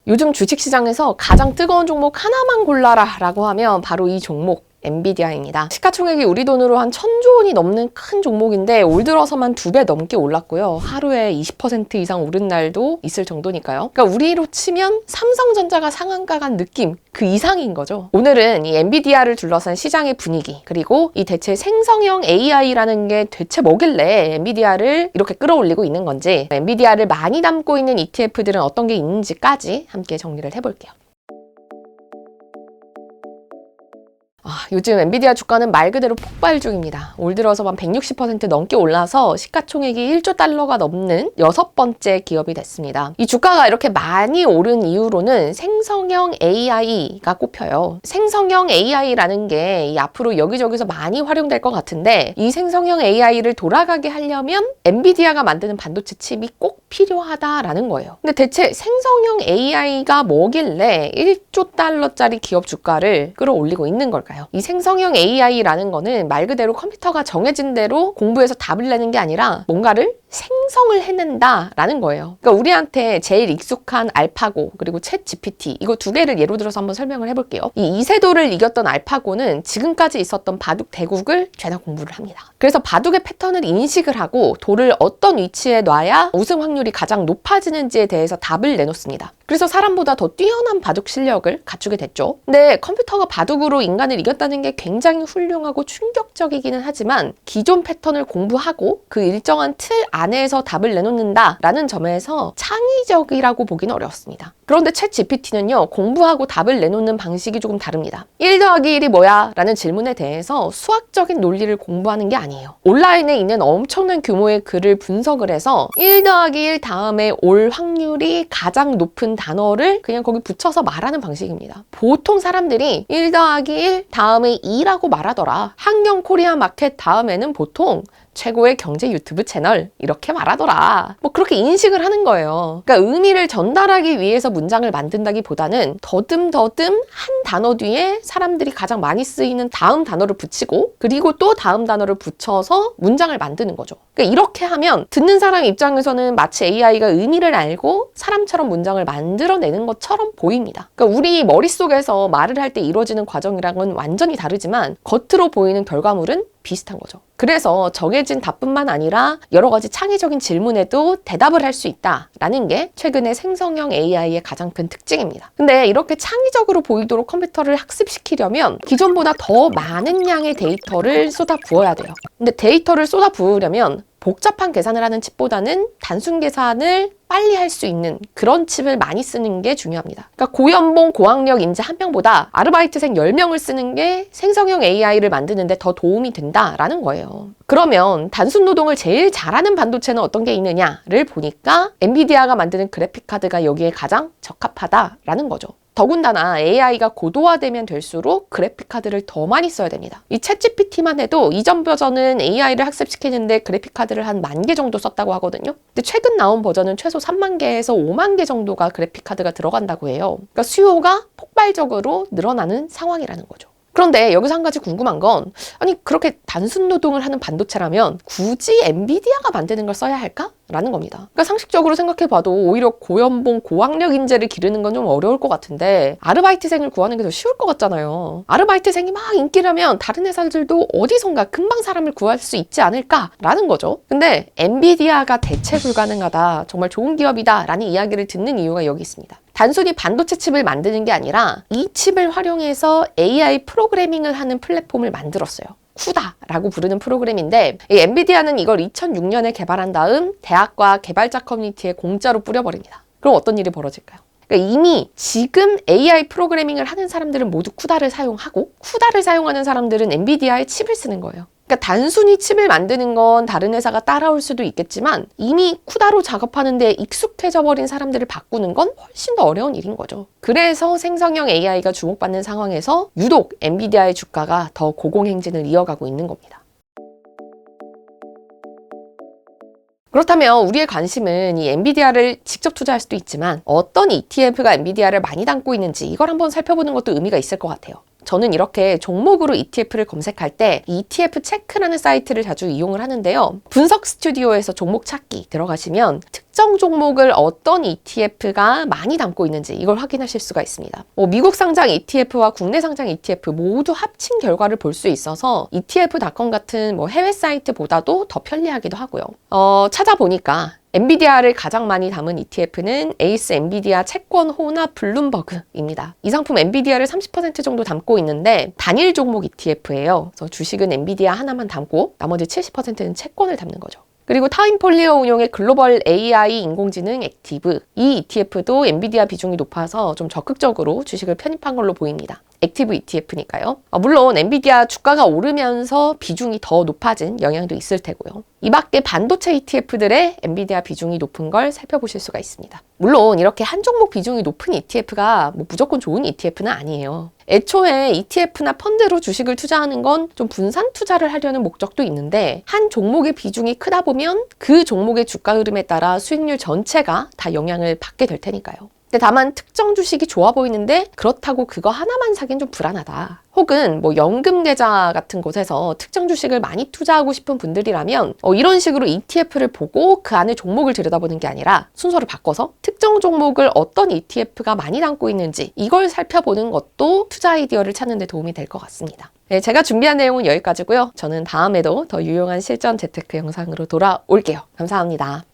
요즘 주식시장에서 가장 뜨거운 종목 하나만 골라라 라고 하면 바로 이 종목 엔비디아입니다. 시가총액이 우리 돈으로 한 1,000조 원이 넘는 큰 종목인데 올 들어서만 2배 넘게 올랐고요. 하루에 20% 이상 오른 날도 있을 정도니까요. 그러니까 우리로 치면 삼성전자가 상한가 간 느낌 그 이상인 거죠. 오늘은 이 엔비디아를 둘러싼 시장의 분위기, 그리고 이 대체 생성형 AI라는 게 대체 뭐길래 엔비디아를 이렇게 끌어올리고 있는 건지, 엔비디아를 많이 담고 있는 ETF들은 어떤 게 있는지까지 함께 정리를 해볼게요. 요즘 엔비디아 주가는 말 그대로 폭발 중입니다. 올 들어서만 160% 넘게 올라서 시가총액이 1조 달러가 넘는 6번째 기업이 됐습니다. 이 주가가 이렇게 많이 오른 이유로는 생성형 AI가 꼽혀요. 생성형 AI라는 게 앞으로 여기저기서 많이 활용될 것 같은데, 이 생성형 AI를 돌아가게 하려면 엔비디아가 만드는 반도체 칩이 꼭 필요하다라는 거예요. 근데 대체 생성형 AI가 뭐길래 1조 달러짜리 기업 주가를 끌어올리고 있는 걸까요? 이 생성형 AI라는 거는 말 그대로 컴퓨터가 정해진 대로 공부해서 답을 내는 게 아니라 뭔가를 생성을 해낸다라는 거예요. 그러니까 우리한테 제일 익숙한 알파고 그리고 챗 GPT, 이거 두 개를 예로 들어서 한번 설명을 해볼게요. 이 이세돌을 이겼던 알파고는 지금까지 있었던 바둑 대국을 죄다 공부를 합니다. 그래서 바둑의 패턴을 인식을 하고 돌을 어떤 위치에 놔야 우승 확률이 가장 높아지는지에 대해서 답을 내놓습니다. 그래서 사람보다 더 뛰어난 바둑 실력을 갖추게 됐죠. 근데 컴퓨터가 바둑으로 인간을 이겼다는 게 굉장히 훌륭하고 충격적이기는 하지만, 기존 패턴을 공부하고 그 일정한 틀 안에서 답을 내놓는다라는 점에서 창의적이라고 보기는 어렵습니다. 그런데 챗 GPT는요, 공부하고 답을 내놓는 방식이 조금 다릅니다. 1 더하기 1이 뭐야? 라는 질문에 대해서 수학적인 논리를 공부하는 게 아니에요. 온라인에 있는 엄청난 규모의 글을 분석을 해서 1 더하기 1 다음에 올 확률이 가장 높은 단어를 그냥 거기 붙여서 말하는 방식입니다. 보통 사람들이 1 더하기 1 다음에 2라고 말하더라. 한경 코리아 마켓 다음에는 보통 최고의 경제 유튜브 채널 이렇게 말하더라. 뭐 그렇게 인식을 하는 거예요. 그러니까 의미를 전달하기 위해서 문장을 만든다기보다는 더듬더듬 한 단어 뒤에 사람들이 가장 많이 쓰이는 다음 단어를 붙이고, 그리고 또 다음 단어를 붙여서 문장을 만드는 거죠. 그러니까 이렇게 하면 듣는 사람 입장에서는 마치 AI가 의미를 알고 사람처럼 문장을 만들어내는 것처럼 보입니다. 그러니까 우리 머릿속에서 말을 할 때 이루어지는 과정이랑은 완전히 다르지만 겉으로 보이는 결과물은 비슷한 거죠. 그래서 정해진 답뿐만 아니라 여러 가지 창의적인 질문에도 대답을 할 수 있다라는 게 최근의 생성형 AI의 가장 큰 특징입니다. 근데 이렇게 창의적으로 보이도록 컴퓨터를 학습시키려면 기존보다 더 많은 양의 데이터를 쏟아 부어야 돼요. 근데 데이터를 쏟아 부으려면 복잡한 계산을 하는 칩보다는 단순 계산을 빨리 할 수 있는 그런 칩을 많이 쓰는 게 중요합니다. 그러니까 고연봉 고학력 인재 1명보다 아르바이트생 10명을 쓰는 게 생성형 AI를 만드는 데 더 도움이 된다라는 거예요. 그러면 단순 노동을 제일 잘하는 반도체는 어떤 게 있느냐를 보니까 엔비디아가 만드는 그래픽카드가 여기에 가장 적합하다라는 거죠. 더군다나 AI가 고도화되면 될수록 그래픽카드를 더 많이 써야 됩니다. 이 챗GPT만 해도 이전 버전은 AI를 학습시키는데 그래픽카드를 한 10,000개 정도 썼다고 하거든요. 근데 최근 나온 버전은 최소 30,000개에서 50,000개 정도가 그래픽카드가 들어간다고 해요. 그러니까 수요가 폭발적으로 늘어나는 상황이라는 거죠. 그런데 여기서 한 가지 궁금한 건, 아니 그렇게 단순 노동을 하는 반도체라면 굳이 엔비디아가 만드는 걸 써야 할까? 라는 겁니다. 그러니까 상식적으로 생각해봐도 오히려 고연봉 고학력 인재를 기르는 건 좀 어려울 것 같은데 아르바이트생을 구하는 게 더 쉬울 것 같잖아요. 아르바이트생이 막 인기라면 다른 회사들도 어디선가 금방 사람을 구할 수 있지 않을까라는 거죠. 근데 엔비디아가 대체 불가능하다, 정말 좋은 기업이다 라는 이야기를 듣는 이유가 여기 있습니다. 단순히 반도체 칩을 만드는 게 아니라 이 칩을 활용해서 AI 프로그래밍을 하는 플랫폼을 만들었어요. 쿠다라고 부르는 프로그램인데, 이 엔비디아는 이걸 2006년에 개발한 다음 대학과 개발자 커뮤니티에 공짜로 뿌려버립니다. 그럼 어떤 일이 벌어질까요? 그러니까 이미 지금 AI 프로그래밍을 하는 사람들은 모두 쿠다를 사용하고, 쿠다를 사용하는 사람들은 엔비디아의 칩을 쓰는 거예요. 그러니까 단순히 칩을 만드는 건 다른 회사가 따라올 수도 있겠지만, 이미 쿠다로 작업하는데 익숙해져 버린 사람들을 바꾸는 건 훨씬 더 어려운 일인 거죠. 그래서 생성형 AI가 주목받는 상황에서 유독 엔비디아의 주가가 더 고공행진을 이어가고 있는 겁니다. 그렇다면 우리의 관심은 이 엔비디아를 직접 투자할 수도 있지만 어떤 ETF가 엔비디아를 많이 담고 있는지 이걸 한번 살펴보는 것도 의미가 있을 것 같아요. 저는 이렇게 종목으로 ETF를 검색할 때 ETF 체크라는 사이트를 자주 이용을 하는데요. 분석 스튜디오에서 종목 찾기 들어가시면 특정 종목을 어떤 ETF가 많이 담고 있는지 이걸 확인하실 수가 있습니다. 미국 상장 ETF와 국내 상장 ETF 모두 합친 결과를 볼 수 있어서 ETF.com 같은 해외 사이트보다도 더 편리하기도 하고요. 찾아보니까 엔비디아를 가장 많이 담은 ETF는 에이스 엔비디아 채권 호납 블룸버그입니다. 이 상품 엔비디아를 30% 정도 담고 있는데 단일 종목 ETF예요. 그래서 주식은 엔비디아 하나만 담고 나머지 70%는 채권을 담는 거죠. 그리고 타임폴리오 운용의 글로벌 AI 인공지능 액티브, 이 ETF도 엔비디아 비중이 높아서 좀 적극적으로 주식을 편입한 걸로 보입니다. 액티브 ETF니까요. 물론 엔비디아 주가가 오르면서 비중이 더 높아진 영향도 있을 테고요. 이 밖에 반도체 ETF들의 엔비디아 비중이 높은 걸 살펴보실 수가 있습니다. 물론 이렇게 한 종목 비중이 높은 ETF가 무조건 좋은 ETF는 아니에요. 애초에 ETF나 펀드로 주식을 투자하는 건 좀 분산 투자를 하려는 목적도 있는데 한 종목의 비중이 크다 보면 그 종목의 주가 흐름에 따라 수익률 전체가 다 영향을 받게 될 테니까요. 근데 다만 특정 주식이 좋아 보이는데 그렇다고 그거 하나만 사긴 좀 불안하다. 혹은 연금 계좌 같은 곳에서 특정 주식을 많이 투자하고 싶은 분들이라면 이런 식으로 ETF를 보고 그 안에 종목을 들여다보는 게 아니라 순서를 바꿔서 특정 종목을 어떤 ETF가 많이 담고 있는지 이걸 살펴보는 것도 투자 아이디어를 찾는 데 도움이 될 것 같습니다. 네, 제가 준비한 내용은 여기까지고요. 저는 다음에도 더 유용한 실전 재테크 영상으로 돌아올게요. 감사합니다.